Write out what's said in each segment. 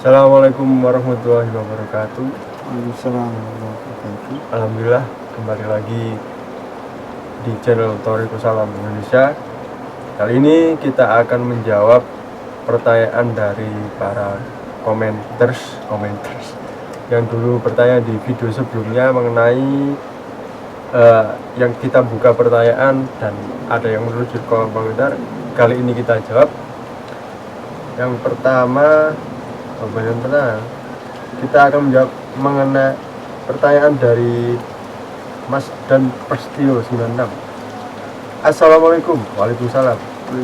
Assalamualaikum warahmatullahi wabarakatuh. Waalaikumsalam warahmatullahi wabarakatuh. Alhamdulillah kembali lagi di channel Thoriqus Salam Indonesia. Kali ini kita akan menjawab pertanyaan dari para komenters yang dulu bertanya di video sebelumnya mengenai yang kita buka pertanyaan dan ada yang menuju kolom komentar. Kali ini kita jawab. Yang pertama kita akan menjawab mengenai pertanyaan dari Mas dan Prestio 96. Assalamualaikum. Waalaikumsalam.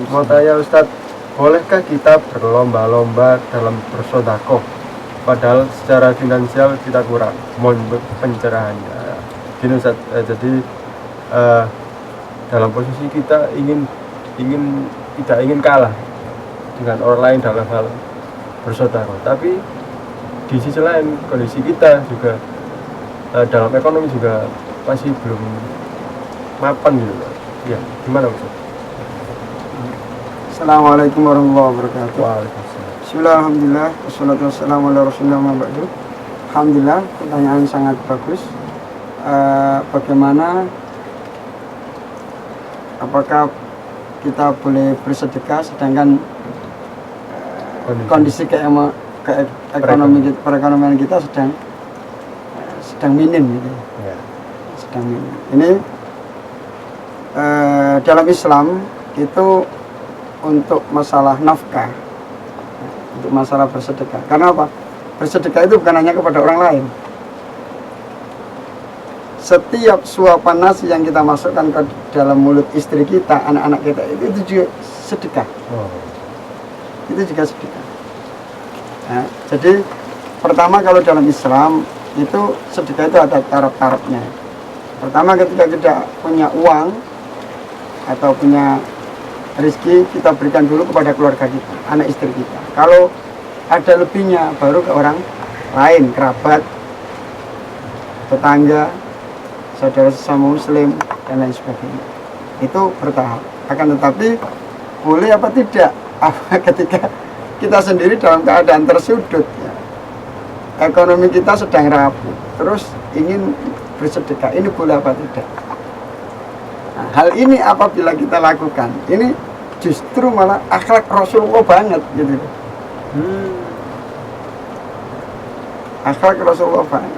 Mau tanya Ustadz, bolehkah kita berlomba-lomba dalam bersedekah padahal secara finansial kita kurang? Mohon pencerahannya. Gini Ustadz, jadi dalam posisi kita tidak ingin kalah dengan orang lain dalam hal bersedekah, tapi di sisi lain kondisi kita juga dalam ekonomi juga masih belum mapan gitu. Ya, gimana Ustaz? Assalamualaikum warahmatullahi wabarakatuh. Waalaikumsalam. Bismillah, alhamdulillah, wassalatu wassalamu ala rasulillah wa ba'du. Alhamdulillah, pertanyaan sangat bagus. Bagaimana, apakah kita boleh bersedekah sedangkan kondisi perekonomian kita sedang minim gitu. Ya. Sedang minim. Ini dalam Islam itu untuk masalah nafkah, untuk masalah bersedekah. Karena apa? Bersedekah itu bukan hanya kepada orang lain. Setiap suapan nasi yang kita masukkan ke dalam mulut istri kita, anak-anak kita, itu juga sedekah. Itu juga sedekah. Nah, jadi pertama kalau dalam Islam itu sedekah itu ada taraf-tarafnya. Pertama, ketika kita punya uang atau punya rezeki, kita berikan dulu kepada keluarga kita, anak istri kita. Kalau ada lebihnya baru ke orang lain, kerabat, tetangga, saudara sesama muslim dan lain sebagainya. Itu bertahap. Akan tetapi boleh apa tidak ketika kita sendiri dalam keadaan tersudut ya, ekonomi kita sedang rapuh, terus ingin bersedekah, ini boleh apa tidak? Nah, hal ini apabila kita lakukan, ini justru malah akhlak Rasulullah banget gitu. Akhlak Rasulullah banget.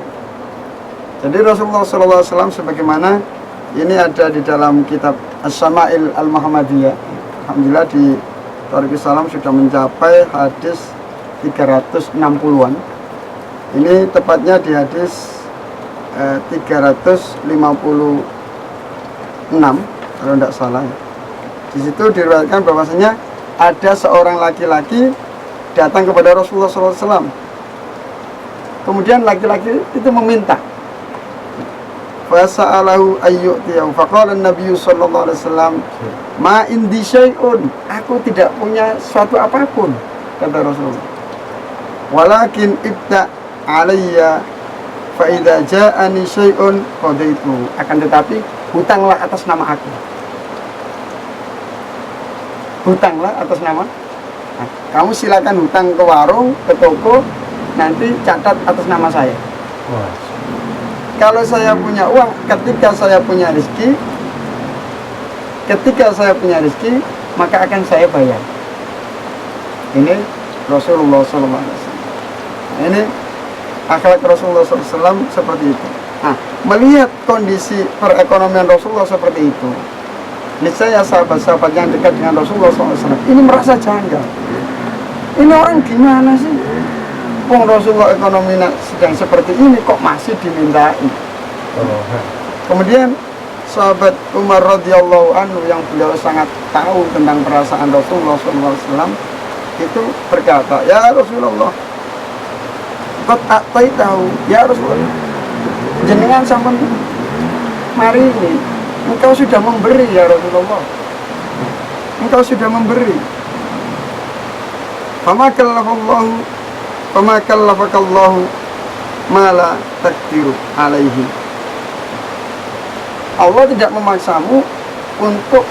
Jadi Rasulullah SAW sebagaimana ini ada di dalam kitab As-Sama'il Al-Muhammadiyah. Alhamdulillah di Thoriqus Salam sudah mencapai hadis 360-an. Ini tepatnya di hadis 356 kalau tidak salah. Di situ diriwayatkan bahwasanya ada seorang laki-laki datang kepada Rasulullah SAW. Kemudian laki-laki itu meminta. Fasa'alahu ayyu'tiyahu faqala an-nabiy sallallahu alaihi wasallam ma indi syai'un, aku tidak punya suatu apapun, kata Rasulullah. Walakin ibda alayya fa idza ja'ani syai'un qadaitu, akan tetapi hutanglah atas nama aku. Hutanglah atas nama. Nah, kamu silakan hutang ke warung, ke toko, nanti catat atas nama saya. Kalau saya punya uang, ketika saya punya rezeki, maka akan saya bayar. Ini Rasulullah SAW. Ini akhlak Rasulullah SAW seperti itu. Nah, melihat kondisi perekonomian Rasulullah seperti itu, niscaya sahabat-sahabat yang dekat dengan Rasulullah SAW ini merasa janggal. Ini orang gimana sih? Wong Rasulullah ekonomi sedang seperti ini kok masih dimintai. Kemudian sahabat Umar radhiyallahu anhu yang beliau sangat tahu tentang perasaan Rasulullah SAW itu berkata, ya Rasulullah, qad ataitahu, ya Rasulullah, jenengan sampun mari ini, engkau sudah memberi ya Rasulullah, engkau sudah memberi. Fama kallafakallahu ma la taqdiru alaihi. Allah tidak memaksamu untuk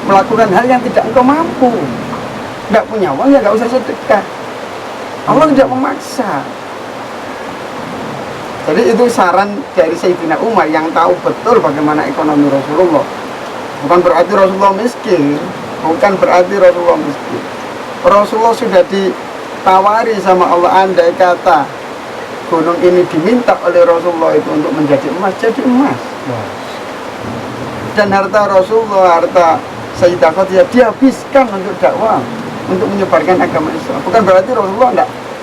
melakukan hal yang tidak engkau mampu. Nggak punya uang ya nggak usah sedekah. Allah tidak memaksa. Jadi itu saran dari Sayyidina Umar yang tahu betul bagaimana ekonomi Rasulullah. Bukan berarti Rasulullah miskin, bukan berarti Rasulullah miskin. Rasulullah sudah ditawari sama Allah, andai kata gunung ini diminta oleh Rasulullah itu untuk menjadi emas, jadi emas. Dan harta Rasulullah, harta Sayyidah Khadijah dihabiskan untuk dakwah, untuk menyebarkan agama Islam. Bukan berarti Rasulullah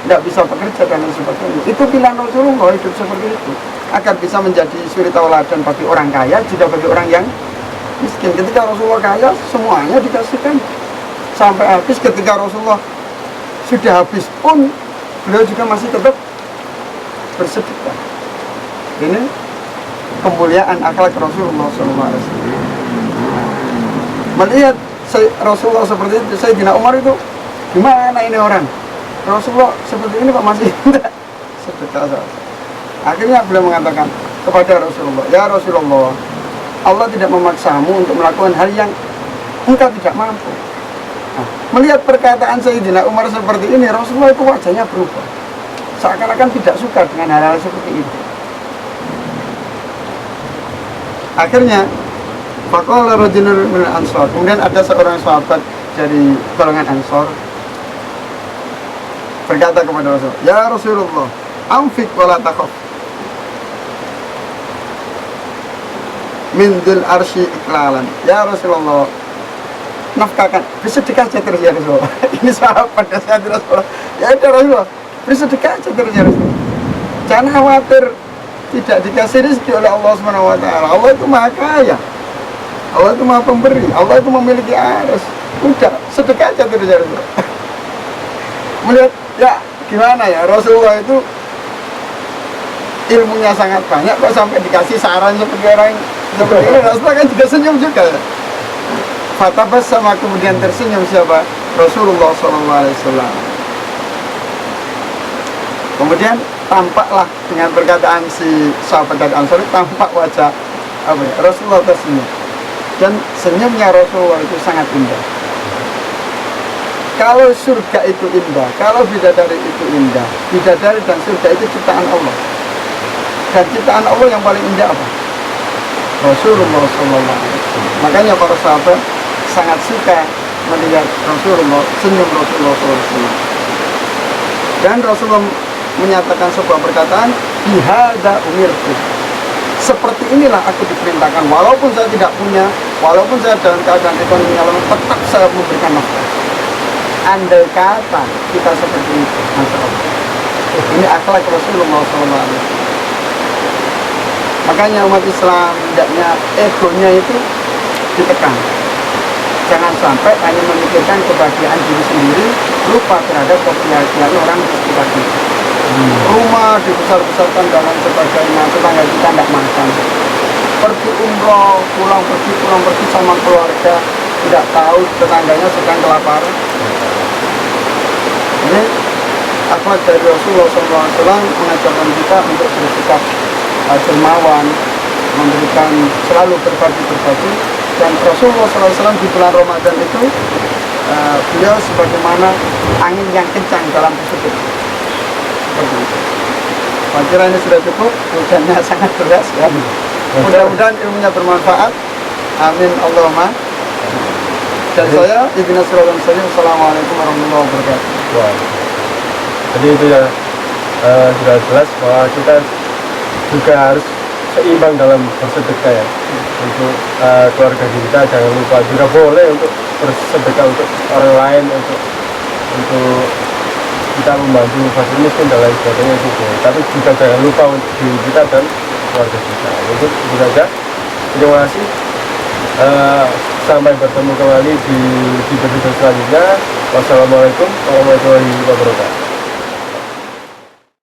tidak bisa bekerja dan lain sebagainya. Itu pilihan Rasulullah hidup seperti itu, agar bisa menjadi suri tauladan bagi orang kaya juga bagi orang yang miskin. Ketika Rasulullah kaya, semuanya dikasihkan sampai habis. Ketika Rasulullah sudah habis pun, beliau juga masih tetap bersedekah. Ini kemuliaan akhlak Rasulullah SAW. Melihat Rasulullah seperti itu, Sayyidina Umar itu, gimana ini orang? Rasulullah seperti ini kok masih tidak sedekah. Akhirnya beliau mengatakan kepada Rasulullah, ya Rasulullah, Allah tidak memaksamu untuk melakukan hal yang engkau tidak mampu. Nah, melihat perkataan Sayyidina Umar seperti ini, Rasulullah itu wajahnya berubah, seakan-akan tidak suka dengan hal-hal seperti itu. Akhirnya faqala rajulun minal ansar, kemudian ada seorang sahabat dari golongan Ansor berkata kepada Rasulullah, ya Rasulullah, anfik wala takhaf, min dzil arsy iklalan. Ya Rasulullah, nafkahkan, bersedekah saja terus ya Rasulullah. Ini sahabat nasihat Rasulullah. Ya udah Rasulullah, bersedekah saja terus ya Rasulullah. Jangan khawatir tidak dikasih rezeki oleh Allah SWT. Allah itu maha kaya, Allah itu maha pemberi, Allah itu memiliki arus. Udah, sedekah saja terus ya Rasulullah. Melihat, ya gimana ya, Rasulullah itu ilmunya sangat banyak, kok sampai dikasih saran seperti orang seperti ini. Rasulullah kan juga senyum juga ya. Fatabas sama kemudian tersenyum siapa? Rasulullah SAW. Kemudian tampaklah dengan perkataan si sahabat dari Ansor, tampak wajah Rasulullah tersenyum, dan senyumnya Rasulullah itu sangat indah. Kalau surga itu indah, kalau bidadari itu indah, bidadari dan surga itu ciptaan Allah. Dan ciptaan Allah yang paling indah apa? Rasulullah SAW. Makanya para sahabat sangat suka melihat Rasulullah, senyum Rasulullah SAW. Dan Rasulullah menyatakan sebuah perkataan, bihadza umirtu. Seperti inilah aku diperintahkan, walaupun saya tidak punya, walaupun saya dalam keadaan ekonomi yang lemah, tetap saya memberikan nafkah. Andai kata kita seperti itu, Masya Allah. Ini akhlak Rasulullah SAW. Makanya umat Islam hendaknya egonya itu ditekan. Jangan sampai hanya memikirkan kebahagiaan diri sendiri, lupa terhadap kebahagiaan orang di sekitar kita. Rumah dibesar-besarkan dan lain sebagainya, tetangga kita tidak makan. Pergi umroh, pulang pergi sama keluarga, tidak tahu tetangganya sedang kelaparan. Ini akhlak dari Rasulullah SAW mengajarkan kita untuk bersikap dermawan, memberikan, selalu berbagi. Dan Rasulullah SAW di bulan Ramadan itu beliau sebagaimana angin yang kencang dalam tersebut. Seperti itu. Saya kira ini sudah cukup, hujannya sangat deras ya. Mudah-mudahan ilmunya bermanfaat. Amin Allahumma. Dan saya Ibnu Sirawan saya. Assalamualaikum warahmatullahi wabarakatuh. Wah. Jadi itu ya sudah jelas bahwa kita juga harus seimbang dalam bersedekah ya. Untuk keluarga kita jangan lupa, juga boleh untuk bersedekah untuk orang lain, untuk kita membantu fakir miskin dan lain sebagainya itu boleh. Tapi juga jangan lupa untuk diri kita dan keluarga kita. Itu saja. Terima kasih. Sampai bertemu kembali di video selanjutnya. Wassalamualaikum warahmatullahi wabarakatuh.